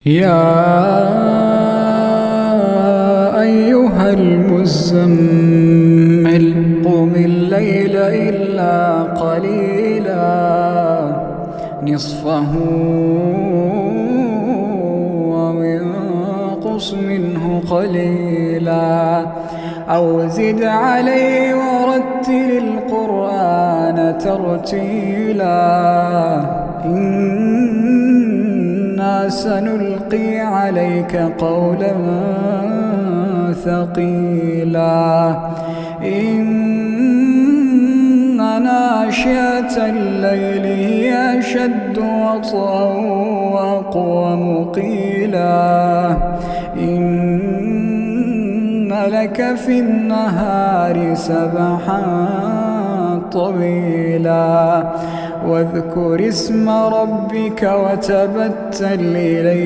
يا أيها المزمل قم الليل إلا قليلا نصفه وانقص منه قليلا أو زد عليه ورتل القرآن ترتيلا إنا سنلقي عليك قولا ثقيلا إن ناشئة الليل هي أشد وطئا وأقوم قيلا إن لك في النهار سبحا طويلا واذكر اسم ربك وتبتل إليه